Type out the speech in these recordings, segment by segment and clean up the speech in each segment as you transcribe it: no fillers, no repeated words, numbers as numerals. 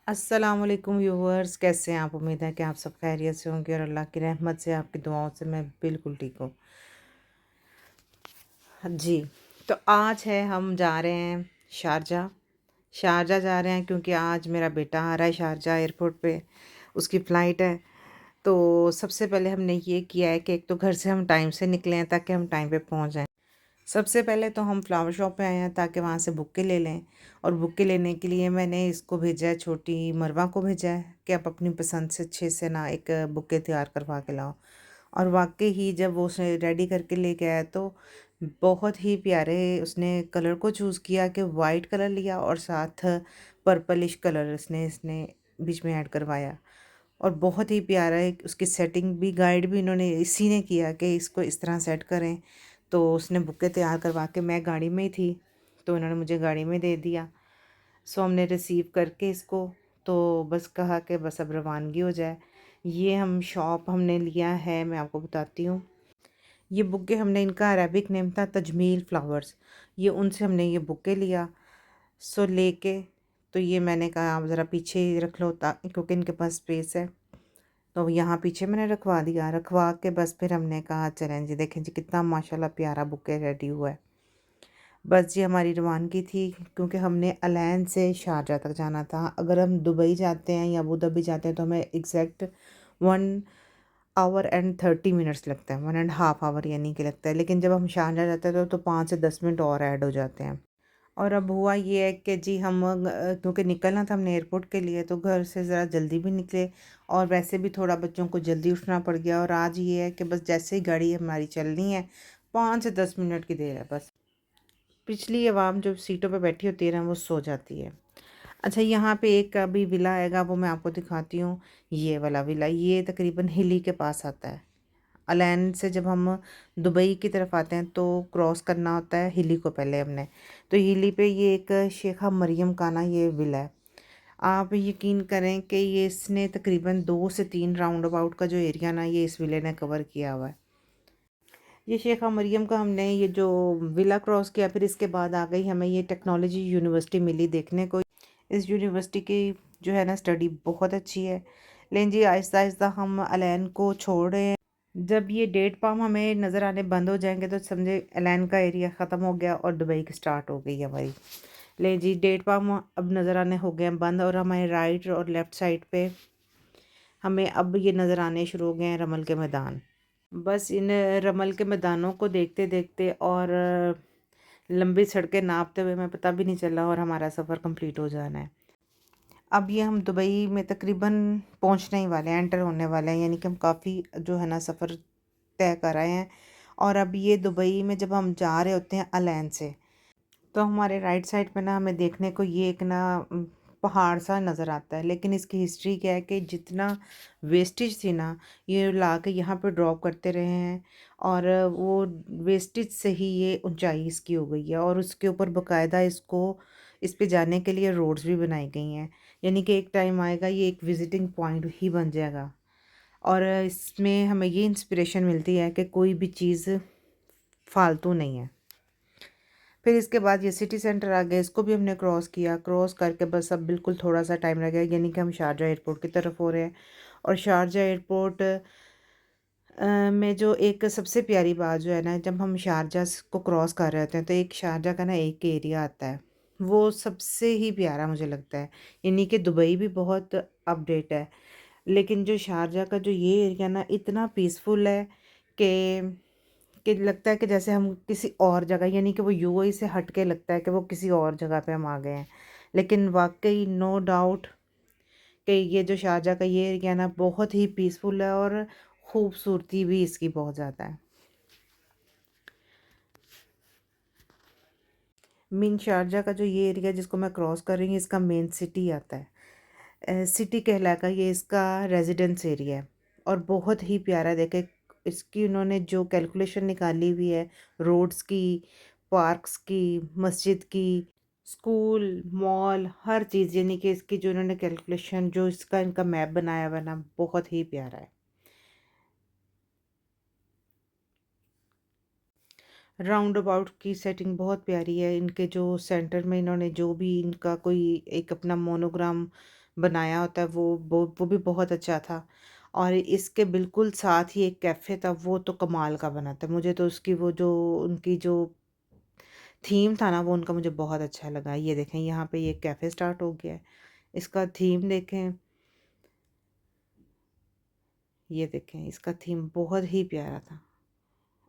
अस्सलाम वालेकुम व्यूवर्स, कैसे हैं आप? उम्मीद है कि आप सब खैरियत से होंगे और अल्लाह की रहमत से, आपकी दुआओं से मैं बिल्कुल ठीक हूँ। जी, तो आज है हम जा रहे हैं शारजा। शारजा जा रहे हैं क्योंकि आज मेरा बेटा आ रहा है शारजा एयरपोर्ट पे, उसकी फ़्लाइट है। तो सबसे पहले हमने ये किया है कि एक तो घर से हम टाइम से निकले हैं ताकि हम टाइम पे पहुँच जाएँ। सबसे पहले तो हम फ्लावर शॉप पे आए हैं ताकि वहाँ से बुक्के ले लें, और बुक्के लेने के लिए मैंने इसको भेजा है, छोटी मरवा को भेजा है कि आप अपनी पसंद से अच्छे से ना एक बुक्के तैयार करवा के लाओ। और वाक़ई ही जब वो उसे रेडी करके लेके आया तो बहुत ही प्यारे उसने कलर को चूज़ किया कि वाइट कलर लिया और साथ पर्पलिश कलर इसने इसने बीच में ऐड करवाया। और बहुत ही प्यारा है, उसकी सेटिंग भी गाइड भी इन्होंने इसी ने किया कि इसको इस तरह सेट करें। तो उसने बुके तैयार करवा के, मैं गाड़ी में ही थी तो इन्होंने मुझे गाड़ी में दे दिया। सो हमने रिसीव करके इसको तो बस कहा कि बस अब रवानगी हो जाए। ये हम शॉप हमने लिया है, मैं आपको बताती हूँ। ये बुके हमने, इनका अरेबिक नेम था तजमील फ्लावर्स। ये उनसे हमने ये बुके लिया। सो लेके तो ये मैंने कहा आप ज़रा पीछे ही रख लो क्योंकि इनके पास स्पेस है। तो यहाँ पीछे मैंने रखवा दिया, रखवा के बस फिर हमने कहा चलें जी, देखें जी कितना माशाल्लाह प्यारा बुके रेडी हुआ है। बस जी हमारी रवानगी थी क्योंकि हमने अलैन से शारजा तक जाना था। अगर हम दुबई जाते हैं या अबू धाबी जाते हैं तो हमें एग्जैक्ट 1 आवर एंड 30 मिनट्स लगता है, 1.5 आवर यानी कि लगता है। लेकिन जब हम शारजा जाते हैं तो 5 से 10 मिनट और ऐड हो जाते हैं। और अब हुआ ये है कि जी हम क्योंकि निकलना था हमने एयरपोर्ट के लिए, तो घर से ज़रा जल्दी भी निकले और वैसे भी थोड़ा बच्चों को जल्दी उठना पड़ गया। और आज ये है कि बस जैसे ही गाड़ी हमारी चलनी है, 5 से 10 मिनट की देर है बस। पिछली आवाम जो सीटों पे बैठी होती है ना, वो सो जाती है। अच्छा, यहाँ पे एक अभी विला आएगा, वो मैं आपको दिखाती हूँ। ये वाला विला ये तकरीबन हिली के पास आता है। अलैन से जब हम दुबई की तरफ आते हैं तो क्रॉस करना होता है हिली को पहले हमने। तो हिली पे ये एक शेखा मरियम का ना ये विला है। आप यकीन करें कि ये इसने तकरीबन 2 से 3 राउंड अबाउट का जो एरिया ना, ये इस विले ने कवर किया हुआ है। ये शेखा मरियम का हमने ये जो विला क्रॉस किया, फिर इसके बाद आ गई हमें ये टेक्नोलॉजी यूनिवर्सिटी मिली देखने को। इस यूनिवर्सिटी की जो है ना स्टडी बहुत अच्छी है। लेकिन जी आहिस्ता आहिस्ता हम अलैन को छोड़ रहे हैं। जब ये डेट पाम हमें नज़र आने बंद हो जाएंगे तो समझे अलैन का एरिया ख़त्म हो गया और दुबई की स्टार्ट हो गई है हमारी। ले जी डेट पाम अब नज़र आने हो गए हैं बंद, और हमारे राइट और लेफ़्ट साइड पे हमें अब ये नज़र आने शुरू हो गए हैं रमल के मैदान। बस इन रमल के मैदानों को देखते देखते और लंबी सड़कें नापते हुए हमें पता भी नहीं चला और हमारा सफ़र कंप्लीट हो जाना है। अब ये हम दुबई में तकरीबन पहुंचने ही वाले हैं, एंटर होने वाले हैं, यानी कि हम काफ़ी जो है ना सफ़र तय कर आए हैं। और अब ये दुबई में जब हम जा रहे होते हैं अलैन से, तो हमारे राइट साइड पे ना हमें देखने को ये एक ना पहाड़ सा नज़र आता है। लेकिन इसकी हिस्ट्री क्या है कि जितना वेस्टेज थी ना, ये ला के यहाँ पे ड्रॉप करते रहे हैं, और वो वेस्टेज से ही ये ऊंचाई इसकी हो गई है। और उसके ऊपर बाकायदा इसको इस पे जाने के लिए रोड्स भी बनाई गई हैं। यानी कि एक टाइम आएगा ये एक विजिटिंग पॉइंट ही बन जाएगा। और इसमें हमें ये इंस्पिरेशन मिलती है कि कोई भी चीज़ फालतू नहीं है। फिर इसके बाद ये सिटी सेंटर आ गया, इसको भी हमने क्रॉस किया। क्रॉस करके बस अब बिल्कुल थोड़ा सा टाइम लग गया, यानी कि हम शारजा एयरपोर्ट की तरफ हो रहे हैं। और शारजा एयरपोर्ट में जो एक सबसे प्यारी बात जो है ना, जब हम शारजा को क्रॉस कर रहे होते हैं तो एक शारजा का ना एक एरिया आता है, वो सबसे ही प्यारा मुझे लगता है। यानी कि दुबई भी बहुत अपडेट है, लेकिन जो शारजा का जो ये एरिया ना इतना पीसफुल है कि लगता है कि जैसे हम किसी और जगह, यानी कि वो यूएई से हट के लगता है कि वो किसी और जगह पे हम आ गए हैं। लेकिन वाकई नो डाउट कि ये जो शारजा का ये एरिया ना बहुत ही पीसफुल है, और खूबसूरती भी इसकी बहुत ज़्यादा है। मेन शारजा का जो ये एरिया जिसको मैं क्रॉस कर रही हूँ, इसका मेन सिटी आता है। सिटी कहलाका ये इसका रेजिडेंस एरिया है, और बहुत ही प्यारा देखे इसकी उन्होंने जो कैलकुलेशन निकाली हुई है, रोड्स की, पार्क्स की, मस्जिद की, स्कूल, मॉल, हर चीज़, यानी कि इसकी जो इन्होंने कैलकुलेशन, जो इसका इनका मैप बनाया हुआ है ना, बहुत ही प्यारा है। राउंड अबाउट की सेटिंग बहुत प्यारी है। इनके जो सेंटर में इन्होंने जो भी इनका कोई एक अपना मोनोग्राम बनाया होता है वो भी बहुत अच्छा था। और इसके बिल्कुल साथ ही एक कैफ़े था, वो तो कमाल का बना था। मुझे तो उसकी वो जो उनकी जो थीम था ना वो उनका मुझे बहुत अच्छा लगा। ये देखें यहाँ पे ये कैफ़े स्टार्ट हो गया है। इसका थीम देखें, ये देखें इसका थीम बहुत ही प्यारा था।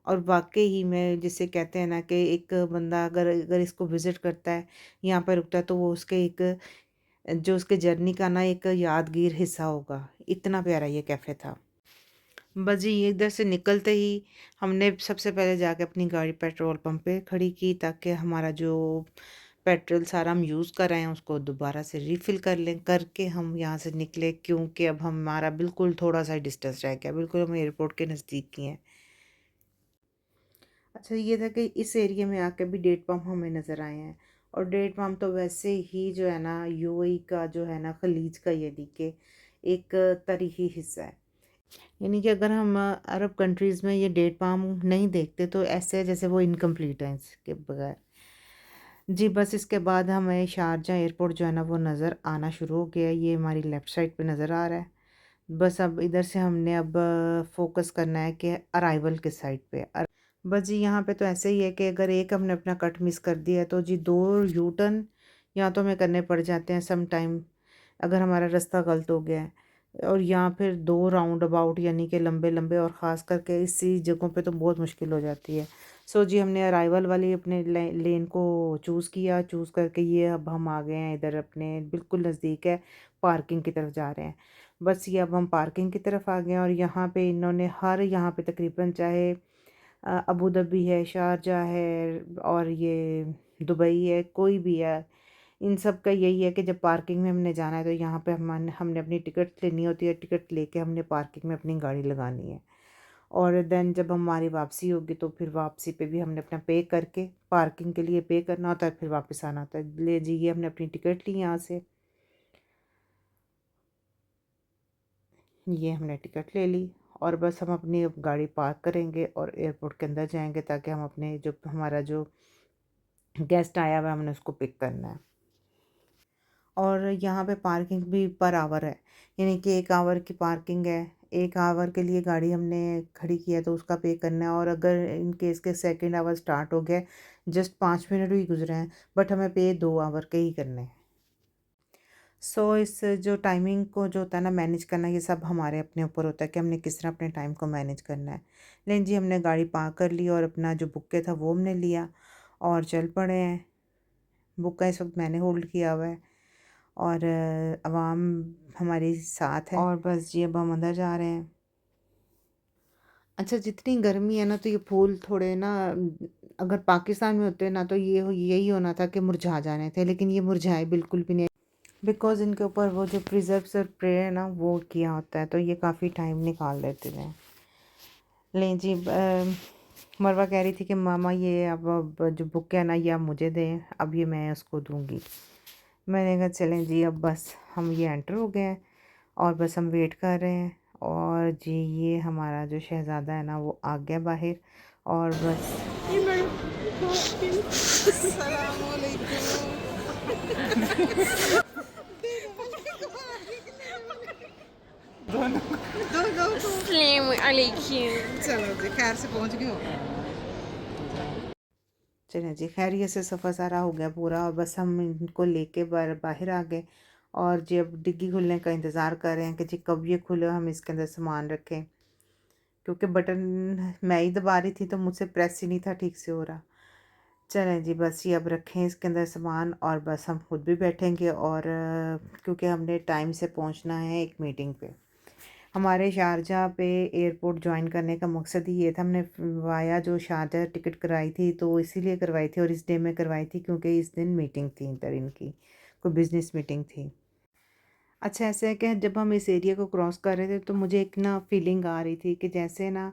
और वाक़ई ही में जिसे कहते हैं ना कि एक बंदा अगर अगर इसको विज़िट करता है, यहाँ पे रुकता है तो वो उसके एक जो उसके जर्नी का ना एक यादगीर हिस्सा होगा। इतना प्यारा ये कैफ़े था। बस जी ये इधर से निकलते ही हमने सबसे पहले जाके अपनी गाड़ी पेट्रोल पंप पे खड़ी की ताकि हमारा जो पेट्रोल सारा हम यूज़ कर रहे हैं उसको दोबारा से रिफ़िल कर लें, करके हम यहाँ से निकले क्योंकि अब हमारा बिल्कुल थोड़ा-सा डिस्टेंस रह गया, बिल्कुल हम एयरपोर्ट के नज़दीक ही हैं। अच्छा ये था कि इस एरिया में आके भी डेट पाम हमें नज़र आए हैं। और डेट पाम तो वैसे ही जो है ना यूएई का जो है ना खलीज का यानी कि एक तारीखी हिस्सा है। यानी कि अगर हम अरब कंट्रीज़ में ये डेट पाम नहीं देखते तो ऐसे है जैसे वो इनकम्प्लीट हैं इसके बगैर। जी बस इसके बाद हमें शारजा एयरपोर्ट जो है ना वो नज़र आना शुरू हो गया है। ये हमारी लेफ़्ट साइड पे नज़र आ रहा है। बस अब इधर से हमने अब फ़ोकस करना है कि अराइवल किस साइड पे है। बस जी यहाँ पे तो ऐसे ही है कि अगर एक हमने अपना कट मिस कर दिया है तो जी 2 यू टर्न या तो हमें करने पड़ जाते हैं सम टाइम, अगर हमारा रास्ता गलत हो गया है। और या फिर 2 राउंड अबाउट यानी कि लंबे-लंबे, और ख़ास करके इसी जगहों पे तो बहुत मुश्किल हो जाती है। सो जी हमने अराइवल वाली अपने लेन को चूज़ किया, चूज़ करके ये अब हम आ गए हैं इधर अपने बिल्कुल नज़दीक है, पार्किंग की तरफ जा रहे हैं। बस ये अब हम पार्किंग की तरफ आ गए हैं और यहाँ पे इन्होंने हर यहाँ पे तकरीबन चाहे अबू धाबी है, शारजाह है और ये दुबई है, कोई भी है, इन सब का यही है कि जब पार्किंग में हमने जाना है तो यहाँ पे हमने अपनी टिकट लेनी होती है, टिकट लेके हमने पार्किंग में अपनी गाड़ी लगानी है। और देन जब हमारी वापसी होगी तो फिर वापसी पे भी हमने अपना पे करके पार्किंग के लिए पे करना होता है, फिर वापस आना होता है। ले जी ये हमने अपनी टिकट ली यहाँ से, ये हमने टिकट ले ली और बस हम अपनी अब गाड़ी पार्क करेंगे और एयरपोर्ट के अंदर जाएंगे ताकि हम अपने जो हमारा जो गेस्ट आया हुआ है हमने उसको पिक करना है। और यहाँ पे पार्किंग भी पर आवर है, यानी कि 1 आवर की पार्किंग है। 1 आवर के लिए गाड़ी हमने खड़ी की है तो उसका पे करना है, और अगर इन केस के सेकंड आवर स्टार्ट हो गया, जस्ट 5 मिनट ही गुजरे हैं बट हमें पे 2 आवर के ही करने हैं। सो इस जो टाइमिंग को जो होता है ना मैनेज करना, ये सब हमारे अपने ऊपर होता है कि हमने किस तरह अपने टाइम को मैनेज करना है। लेकिन जी हमने गाड़ी पार्क कर ली और अपना जो बुक्के था वो हमने लिया और चल पड़े हैं। बुक्का इस वक्त मैंने होल्ड किया हुआ है और अवाम हमारे साथ है और बस जी अब हम अंदर जा रहे हैं। अच्छा जितनी गर्मी है ना तो ये फूल थोड़े ना अगर पाकिस्तान में होते ना तो यही होना था कि मुरझा जाने थे, लेकिन ये मुरझाए बिल्कुल भी नहीं, बिकॉज़ इनके ऊपर वो जो प्रिजर्व स्प्रे है ना वो किया होता है तो ये काफ़ी टाइम निकाल लेते थे। लें जी मरवा कह रही थी कि मामा ये अब जो बुक है ना ये आप मुझे दें, अब ये मैं उसको दूंगी। मैंने कहा चलें जी अब बस हम ये एंटर हो गए हैं और बस हम वेट कर रहे हैं। और जी ये हमारा जो शहज़ादा है ना वो आ गया बाहर और बस अस्सलाम वालेकुम। चलो जी खैर से पहुंच गए हो। चलें जी खैरियत से सफ़र सारा हो गया पूरा और बस हम इनको लेके बाहर आ गए और जी अब डिग्गी खुलने का इंतज़ार कर रहे हैं कि जी कब ये खुले हम इसके अंदर सामान रखें, क्योंकि बटन मैं ही दबा रही थी तो मुझसे प्रेस ही नहीं था ठीक से हो रहा। चलें जी बस ये अब रखें इसके अंदर सामान और बस हम खुद भी बैठेंगे और क्योंकि हमने टाइम से पहुंचना है एक मीटिंग पे। हमारे शारजाह पे एयरपोर्ट ज्वाइन करने का मकसद ही ये था, हमने वाया जो शारजाह टिकट कराई थी तो इसीलिए करवाई थी और इस डे में करवाई थी क्योंकि इस दिन मीटिंग थी इधर इनकी, कोई बिज़नेस मीटिंग थी। अच्छा ऐसा है कि जब हम इस एरिया को क्रॉस कर रहे थे तो मुझे एक ना फीलिंग आ रही थी कि जैसे ना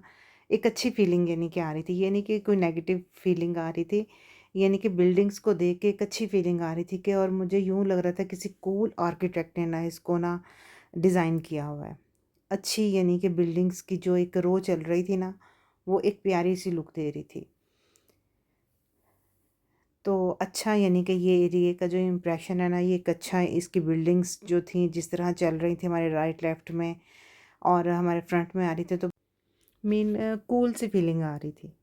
एक अच्छी फीलिंग यानी कि आ रही थी, ये नहीं कि कोई नेगेटिव फीलिंग आ रही थी, यानी कि बिल्डिंग्स को देख के एक अच्छी फीलिंग आ रही थी कि, और मुझे यूँ लग रहा था किसी कूल आर्किटेक्ट ने ना इसको ना डिज़ाइन किया हुआ है। अच्छी यानी कि बिल्डिंग्स की जो एक रो चल रही थी ना वो एक प्यारी सी लुक दे रही थी। तो अच्छा यानी कि ये एरिया का जो इम्प्रेशन है ना, ये एक अच्छा है। इसकी बिल्डिंग्स जो थी जिस तरह चल रही थी हमारे राइट लेफ्ट में और हमारे फ्रंट में आ रही थी, तो मीन कूल सी फीलिंग आ रही थी।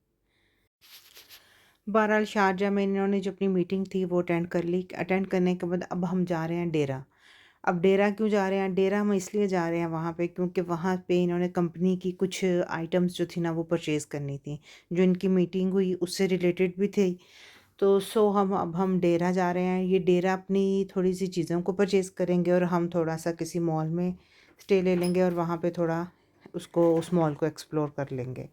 बहरहाल शारजा में इन्होंने जो अपनी मीटिंग थी वो अटेंड कर ली। अटेंड करने के बाद अब हम जा रहे हैं डेरा। अब डेरा क्यों जा रहे हैं? डेरा हम इसलिए जा रहे हैं वहाँ पे क्योंकि वहाँ पे इन्होंने कंपनी की कुछ आइटम्स जो थी ना वो परचेज़ करनी थी, जो इनकी मीटिंग हुई उससे रिलेटेड भी थी। तो हम डेरा जा रहे हैं। ये डेरा अपनी थोड़ी सी चीज़ों को परचेज़ करेंगे और हम थोड़ा सा किसी मॉल में स्टे ले लेंगे और वहाँ पे थोड़ा उस मॉल को एक्सप्लोर कर लेंगे।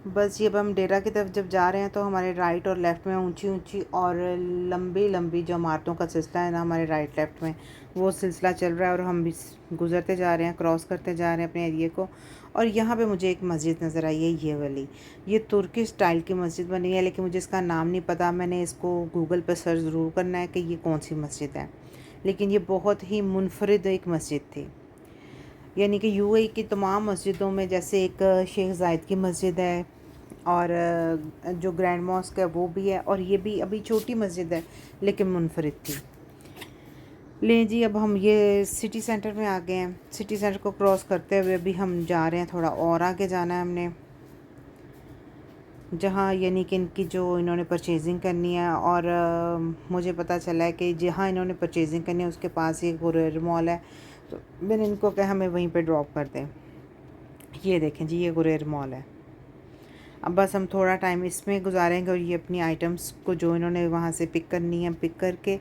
बस ये अब हम डेरा की तरफ जब जा रहे हैं तो हमारे राइट और लेफ़्ट में ऊंची ऊंची और लंबी लंबी जो इमारतों का सिलसिला है ना, हमारे राइट लेफ़्ट में वो सिलसिला चल रहा है और हम भी गुज़रते जा रहे हैं, क्रॉस करते जा रहे हैं अपने एरिए को। और यहाँ पे मुझे एक मस्जिद नज़र आई है, ये वाली। ये तुर्की स्टाइल की मस्जिद बनी है, लेकिन मुझे इसका नाम नहीं पता। मैंने इसको गूगल पर सर्च ज़रूर करना है कि ये कौन सी मस्जिद है। लेकिन ये बहुत ही मुनफरिद एक मस्जिद थी। यानी कि यूएई की तमाम मस्जिदों में जैसे एक शेख ज़ायद की मस्जिद है और जो ग्रैंड मॉस्क है वो भी है, और ये भी अभी छोटी मस्जिद है लेकिन मुनफरिद थी। लें जी, अब हम ये सिटी सेंटर में आ गए हैं। सिटी सेंटर को क्रॉस करते हुए अभी हम जा रहे हैं, थोड़ा और आगे जाना है हमने, जहाँ यानी कि इनकी जो इन्होंने परचेजिंग करनी है। और मुझे पता चला है कि जहाँ इन्होंने परचेजिंग करनी है उसके पास ही गुरेर मॉल है, तो मैंने इनको कहा हमें वहीं पे ड्रॉप कर दें। ये देखें जी, ये गुरेर मॉल है। अब बस हम थोड़ा टाइम इसमें गुजारेंगे और ये अपनी आइटम्स को जो इन्होंने वहाँ से पिक करनी है पिक करके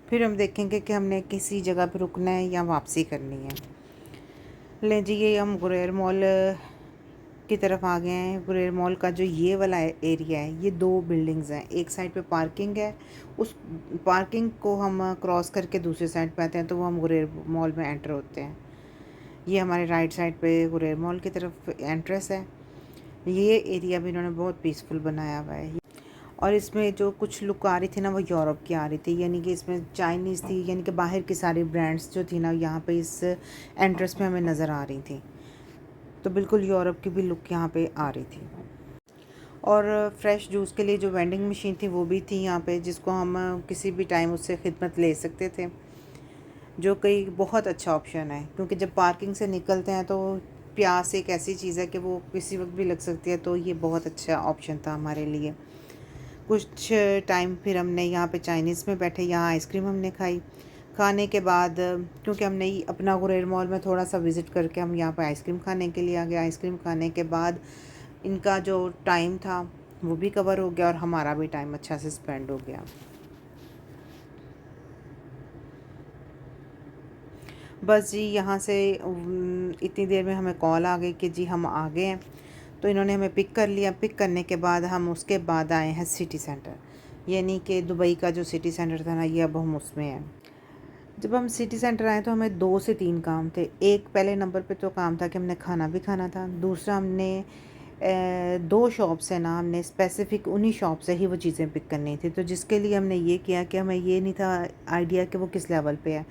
फिर हम देखेंगे कि हमने किसी जगह पर रुकना है या वापसी करनी है। लें जी, ये हम गुरेर मॉल की तरफ आ गए हैं। गुरेर मॉल का जो ये वाला एरिया है, ये 2 बिल्डिंग्स हैं। एक साइड पे पार्किंग है, उस पार्किंग को हम क्रॉस करके दूसरे साइड पे आते हैं तो वो हम गुरेर मॉल में एंटर होते हैं। ये हमारे राइट साइड पे गुरेर मॉल की तरफ एंट्रेंस है। ये एरिया भी इन्होंने बहुत पीसफुल बनाया हुआ है। और इसमें जो कुछ लुक आ रही थी ना वो यूरोप की आ रही थी, यानी कि इसमें चाइनीज़ थी, यानी कि बाहर की सारी ब्रांड्स जो थी ना यहाँ पे इस एंट्रेंस में हमें नज़र आ रही थी। तो बिल्कुल यूरोप की भी लुक यहाँ पे आ रही थी। और फ्रेश जूस के लिए जो वेंडिंग मशीन थी वो भी थी यहाँ पे, जिसको हम किसी भी टाइम उससे खिदमत ले सकते थे, जो कई बहुत अच्छा ऑप्शन है। क्योंकि जब पार्किंग से निकलते हैं तो प्यास एक ऐसी चीज़ है कि वो किसी वक्त भी लग सकती है, तो ये बहुत अच्छा ऑप्शन था हमारे लिए। कुछ टाइम फिर हमने यहाँ पे चाइनीज़ में बैठे, यहाँ आइसक्रीम हमने खाई। खाने के बाद क्योंकि हमने अपना गुरेर मॉल में थोड़ा सा विज़िट करके हम यहाँ पे आइसक्रीम खाने के लिए आ गए। आइसक्रीम खाने के बाद इनका जो टाइम था वो भी कवर हो गया और हमारा भी टाइम अच्छा से स्पेंड हो गया। बस जी, यहाँ से इतनी देर में हमें कॉल आ गई कि जी हम आ गए हैं। तो इन्होंने हमें पिक कर लिया। पिक करने के बाद हम उसके बाद आए हैं सिटी सेंटर, यानी कि दुबई का जो सिटी सेंटर था ना, ये अब हम उसमें हैं। जब हम सिटी सेंटर आए तो हमें 2 से 3 काम थे। एक पहले नंबर पे तो काम था कि हमने खाना भी खाना था। दूसरा, हमने 2 शॉप से ना, हमने स्पेसिफ़िक उन्हीं शॉप से ही वो चीज़ें पिक करनी थी। तो जिसके लिए हमने ये किया कि हमें ये नहीं था आइडिया कि वो किस लेवल पे है।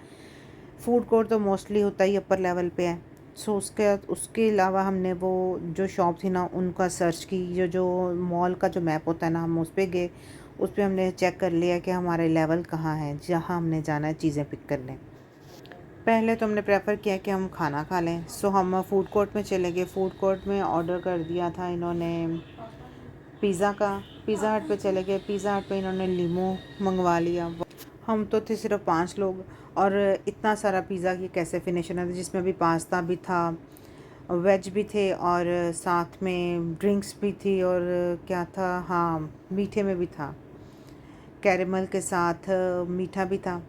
फूड कोर्ट तो मोस्टली होता ही अपर लेवल पे है। सो उसके अलावा हमने वो जो शॉप थी ना उनका सर्च की, जो मॉल का जो मैप होता है ना, हम उस पे गए। उस पे हमने चेक कर लिया कि हमारे लेवल कहाँ है जहाँ हमने जाना है चीज़ें पिक करने। पहले तो हमने प्रेफर किया कि हम खाना खा लें। सो हम फूड कोर्ट में चले गए। फूड कोर्ट में ऑर्डर कर दिया था इन्होंने पिज़्ज़ा का। पिज़्ज़ा हट पे चले गए। पिज़्ज़ा हट पे इन्होंने लीमो मंगवा लिया। हम तो थे सिर्फ 5 लोग और इतना सारा पिज़्ज़ा की कैसे फिनिश होना था, जिसमें भी पास्ता भी था, वेज भी थे और साथ में ड्रिंक्स भी थी और क्या था, हाँ, मीठे में भी था, कैरेमल के साथ मीठा भी था।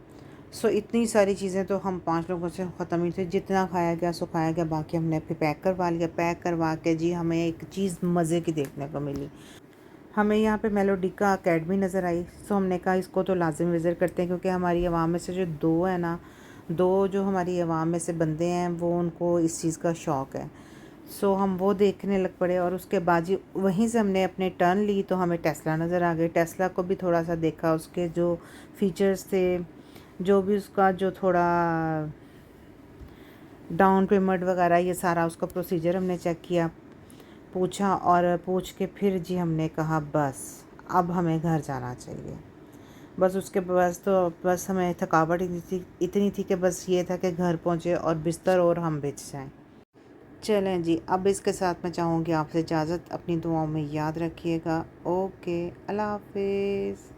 सो इतनी सारी चीज़ें तो हम 5 लोगों से ख़त्म ही थे। जितना खाया गया सो खाया गया, बाकी हमने फिर पैक करवा लिया। पैक करवा के जी हमें एक चीज़ मज़े की देखने को मिली। हमें यहाँ पे मेलोडिका अकेडमी नज़र आई। सो हमने कहा इसको तो लाजिम विज़िट करते हैं, क्योंकि हमारी आवाम में से जो 2 है ना, 2 जो हमारी आवाम में से बंदे हैं वो उनको इस चीज़ का शौक़ है। सो हम वो देखने लग पड़े और उसके बाद जी वहीं से हमने अपने टर्न ली तो हमें टेस्ला नज़र आ गई। टेस्ला को भी थोड़ा सा देखा, उसके जो फ़ीचर्स थे, जो भी उसका जो थोड़ा डाउन पेमेंट वगैरह ये सारा उसका प्रोसीजर हमने चेक किया, पूछा और पूछ के फिर जी हमने कहा बस अब हमें घर जाना चाहिए। बस उसके बस तो बस हमें थकावट इतनी थी कि बस ये था कि घर पहुँचे और बिस्तर और हम बिछ जाएं। चलें जी, अब इसके साथ मैं चाहूँगी आपसे इजाज़त। अपनी दुआओं में याद रखिएगा। ओके, अल्लाह हाफिज़।